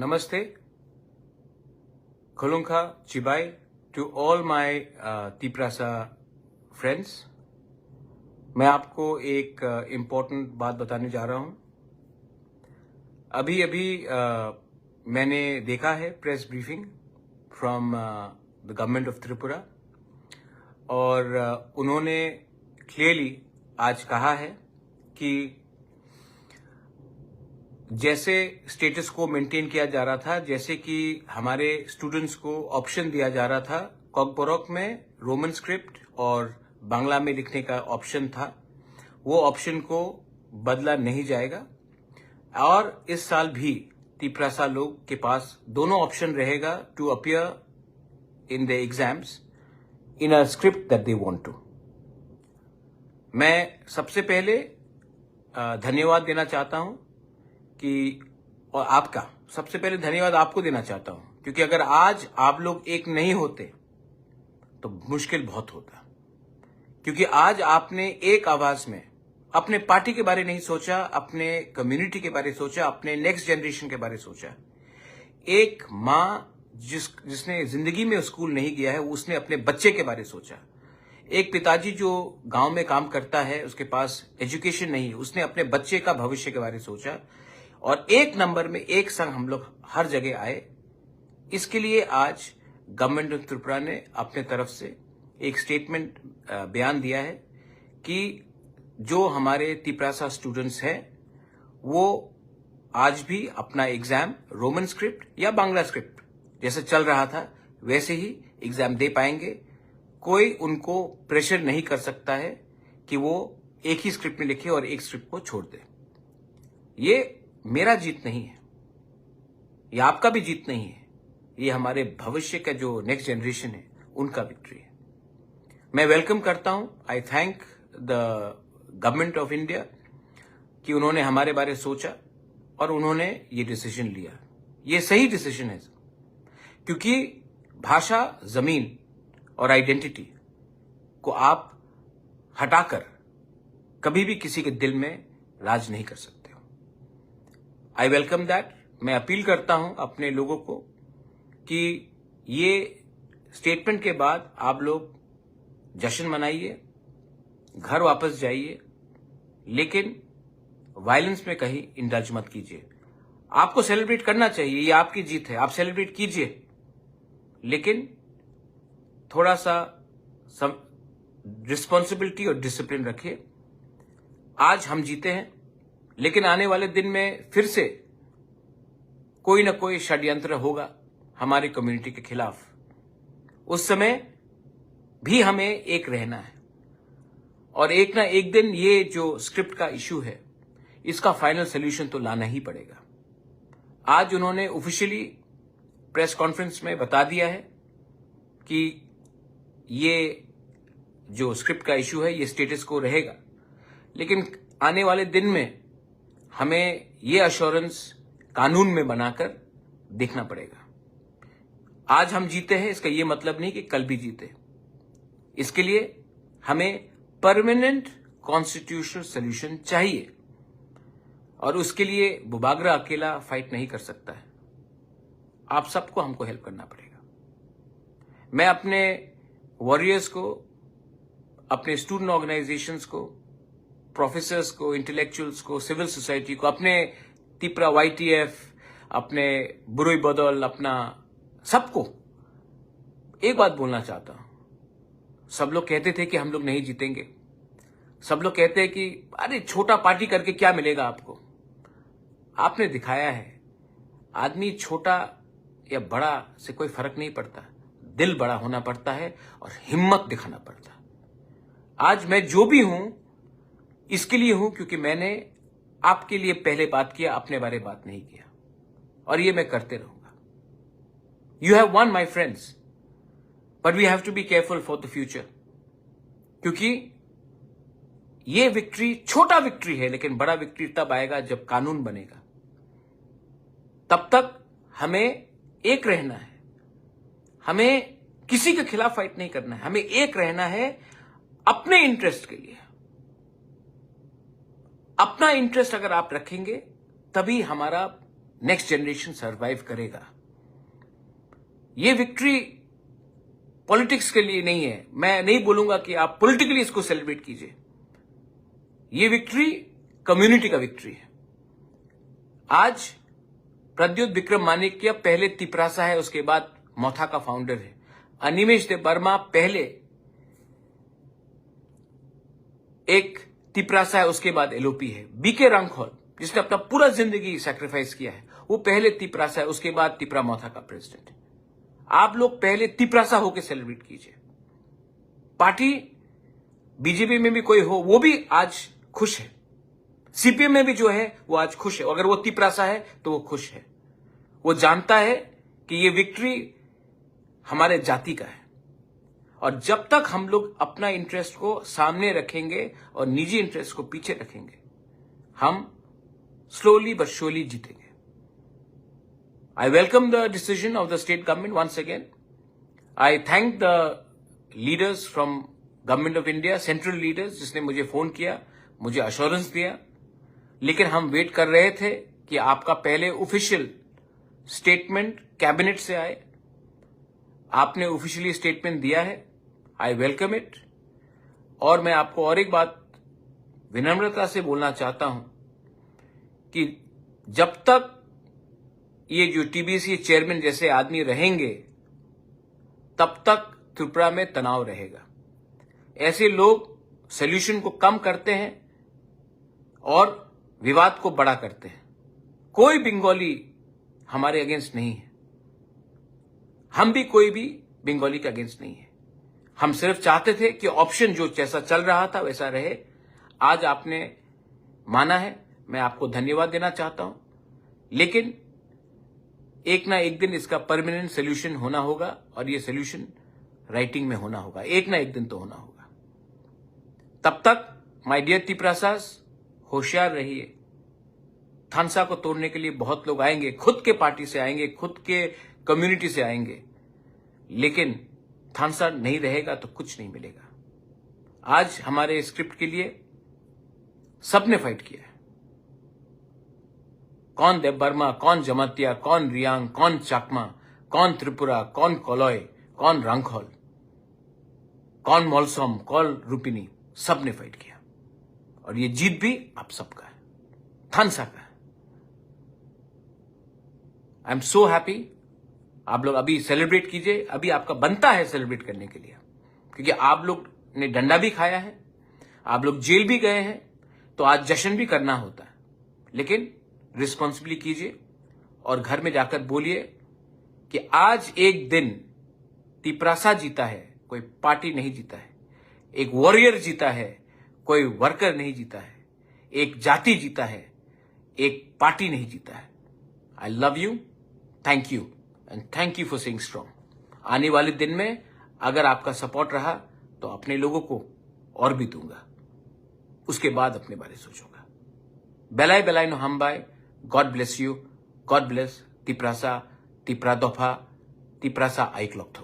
Namaste, Kolunka, Chibai, to all my Tiprasa friends. मैं आपको एक इम्पोर्टेंट बात बताने जा रहा हूं। अभी मैंने देखा है press briefing from the government of Tripura और उन्होंने क्लियरली आज कहा है कि जैसे स्टेटस को मेंटेन किया जा रहा था, जैसे कि हमारे स्टूडेंट्स को ऑप्शन दिया जा रहा था, कॉकबोरोक में रोमन स्क्रिप्ट और बांग्ला में लिखने का ऑप्शन था, वो ऑप्शन को बदला नहीं जाएगा और इस साल भी तिप्रासा लोग के पास दोनों ऑप्शन रहेगा to appear in the exams in a script that they want to. मैं सबसे पहले धन्यवाद देना चाहता हूं कि और आपका सबसे पहले धन्यवाद आपको देना चाहता हूं, क्योंकि अगर आज आप लोग एक नहीं होते तो मुश्किल बहुत होता, क्योंकि आज आपने एक आवाज में अपने पार्टी के बारे नहीं सोचा, अपने कम्युनिटी के बारे सोचा, अपने नेक्स्ट जनरेशन के बारे सोचा। एक मां जिसने जिंदगी में स्कूल नहीं गया है, उसने अपने बच्चे के बारे सोचा। एक पिताजी जो गांव में काम करता है, उसके पास एजुकेशन नहीं है, उसने अपने बच्चे का भविष्य के बारे सोचा और एक नंबर में एक संग हम लोग हर जगह आए। इसके लिए आज गवर्नमेंट ऑफ त्रिपुरा ने अपने तरफ से एक स्टेटमेंट बयान दिया है कि जो हमारे तिप्रासा स्टूडेंट्स हैं वो आज भी अपना एग्जाम रोमन स्क्रिप्ट या बांग्ला स्क्रिप्ट जैसे चल रहा था वैसे ही एग्जाम दे पाएंगे। कोई उनको प्रेशर नहीं कर सकता है कि वो एक ही स्क्रिप्ट में लिखे और एक स्क्रिप्ट को छोड़ दे। ये मेरा जीत नहीं है, ये आपका भी जीत नहीं है, ये हमारे भविष्य का जो नेक्स्ट जनरेशन है उनका विक्ट्री है। मैं वेलकम करता हूं, आई thank the government of India कि उन्होंने हमारे बारे सोचा और उन्होंने ये डिसीजन लिया। ये सही डिसीजन है, क्योंकि भाषा, जमीन और आइडेंटिटी को आप हटाकर कभी भी किसी के दिल में राज नहीं कर सकते। I welcome that. मैं अपील करता हूं अपने लोगों को कि ये स्टेटमेंट के बाद आप लोग जश्न मनाइए, घर वापस जाइए, लेकिन वायलेंस में कहीं इंडल्ज मत कीजिए। आपको सेलिब्रेट करना चाहिए, ये आपकी जीत है, आप सेलिब्रेट कीजिए, लेकिन थोड़ा सा रिस्पॉन्सिबिलिटी और डिसिप्लिन रखिए। आज हम जीते हैं, लेकिन आने वाले दिन में फिर से कोई ना कोई षड्यंत्र होगा हमारी कम्युनिटी के खिलाफ। उस समय भी हमें एक रहना है और एक ना एक दिन ये जो स्क्रिप्ट का इश्यू है इसका फाइनल सोल्यूशन तो लाना ही पड़ेगा। आज उन्होंने ऑफिशियली प्रेस कॉन्फ्रेंस में बता दिया है कि ये जो स्क्रिप्ट का इश्यू है ये स्टेटस को रहेगा, लेकिन आने वाले दिन में हमें ये अश्योरेंस कानून में बनाकर देखना पड़ेगा। आज हम जीते हैं, इसका ये मतलब नहीं कि कल भी जीते। इसके लिए हमें परमानेंट कॉन्स्टिट्यूशनल सॉल्यूशन चाहिए और उसके लिए बुबागरा अकेला फाइट नहीं कर सकता है। आप सबको हमको हेल्प करना पड़ेगा। मैं अपने वॉरियर्स को, अपने स्टूडेंट ऑर्गेनाइजेशंस को, प्रोफेसर्स को, इंटेलेक्चुअल्स को, सिविल सोसाइटी को, अपने तिप्रा YTF, अपने बुरुई बदल, अपना सबको एक बात बोलना चाहता हूं। सब लोग कहते थे कि हम लोग नहीं जीतेंगे, सब लोग कहते हैं कि अरे छोटा पार्टी करके क्या मिलेगा आपको। आपने दिखाया है, आदमी छोटा या बड़ा से कोई फर्क नहीं पड़ता, दिल बड़ा होना पड़ता है और हिम्मत दिखाना पड़ता है। आज मैं जो भी हूं इसके लिए हूं क्योंकि मैंने आपके लिए पहले बात किया, अपने बारे बात नहीं किया, और ये मैं करते रहूंगा। You have one my friends, but we have to be careful for the future, क्योंकि ये विक्ट्री छोटा विक्ट्री है, लेकिन बड़ा विक्ट्री तब आएगा जब कानून बनेगा। तब तक हमें एक रहना है, हमें किसी के खिलाफ फाइट नहीं करना है, हमें एक रहना है अपने इंटरेस्ट के लिए। अपना इंटरेस्ट अगर आप रखेंगे तभी हमारा नेक्स्ट जनरेशन सर्वाइव करेगा। ये विक्ट्री पॉलिटिक्स के लिए नहीं है। मैं नहीं बोलूंगा कि आप पॉलिटिकली इसको सेलिब्रेट कीजिए। ये विक्ट्री कम्युनिटी का विक्ट्री है। आज प्रद्युत विक्रम माणिक्य पहले तिपरासा है, उसके बाद मोथा का फाउंडर है। अनिमेष देबबर्मा पहले एक तिपरासा है, उसके बाद एलओपी है। बीके रंगखोल जिसने अपना पूरा जिंदगी सैक्रिफाइस किया है, वो पहले तिपरासा है, उसके बाद तिपरा मोथा का प्रेसिडेंट है। आप लोग पहले तिपरासा होकर सेलिब्रेट कीजिए। पार्टी बीजेपी में भी कोई हो वो भी आज खुश है, सीपीएम में भी जो है वो आज खुश है। अगर वो तिपरासा है तो वो खुश है। वो जानता है कि ये विक्ट्री हमारे जाति का है। और जब तक हम लोग अपना इंटरेस्ट को सामने रखेंगे और निजी इंटरेस्ट को पीछे रखेंगे, हम स्लोली बट श्योरली जीतेंगे। I welcome the decision of the state government once again. I thank the leaders from Government of India, central leaders, जिसने मुझे फोन किया, मुझे अश्योरेंस दिया। लेकिन हम वेट कर रहे थे कि आपका पहले ऑफिशियल स्टेटमेंट कैबिनेट से आए। आपने ऑफिशियली स्टेटमेंट दिया है, आई वेलकम इट। और मैं आपको और एक बात विनम्रता से बोलना चाहता हूं कि जब तक ये जो टीबीसी चेयरमैन जैसे आदमी रहेंगे, तब तक त्रिपुरा में तनाव रहेगा। ऐसे लोग सॉल्यूशन को कम करते हैं और विवाद को बड़ा करते हैं। कोई बंगाली हमारे अगेंस्ट नहीं है, हम भी कोई भी बंगाली के अगेंस्ट नहीं है। हम सिर्फ चाहते थे कि ऑप्शन जो जैसा चल रहा था वैसा रहे। आज आपने माना है, मैं आपको धन्यवाद देना चाहता हूं। लेकिन एक ना एक दिन इसका परमानेंट सोल्यूशन होना होगा और ये सोल्यूशन राइटिंग में होना होगा। एक ना एक दिन तो होना होगा। तब तक माय डियर तिपरासास, होशियार रहिए। थानसा को तोड़ने के लिए बहुत लोग आएंगे, खुद के पार्टी से आएंगे, खुद के कम्युनिटी से आएंगे, लेकिन थानसा नहीं रहेगा तो कुछ नहीं मिलेगा। आज हमारे स्क्रिप्ट के लिए सबने फाइट किया है। कौन देबबर्मा, कौन जमातिया, कौन रियांग, कौन चाकमा, कौन त्रिपुरा, कौन कोलॉय, कौन रंगखोल, कौन मोलसोम, कौन रूपिनी, सबने फाइट किया। और ये जीत भी आप सबका है, थानसा का है। I am so happy. आप लोग अभी सेलिब्रेट कीजिए, अभी आपका बनता है सेलिब्रेट करने के लिए, क्योंकि आप लोग ने डंडा भी खाया है, आप लोग जेल भी गए हैं, तो आज जश्न भी करना होता है। लेकिन रिस्पॉन्सिबली कीजिए और घर में जाकर बोलिए कि आज एक दिन तिपरासा जीता है, कोई पार्टी नहीं जीता है। एक वॉरियर जीता है, कोई वर्कर नहीं जीता है। एक जाति जीता है, एक पार्टी नहीं जीता है। I love you, thank you and thank you for saying strong. आने वाले दिन में अगर आपका सपोर्ट रहा तो अपने लोगों को और भी दूंगा, उसके बाद अपने बारे सोचूंगा। बेलाई बेलाई no हमबाई। God bless you. God bless Tiprasa, Tipradopha, Tiprasa Aiklokto.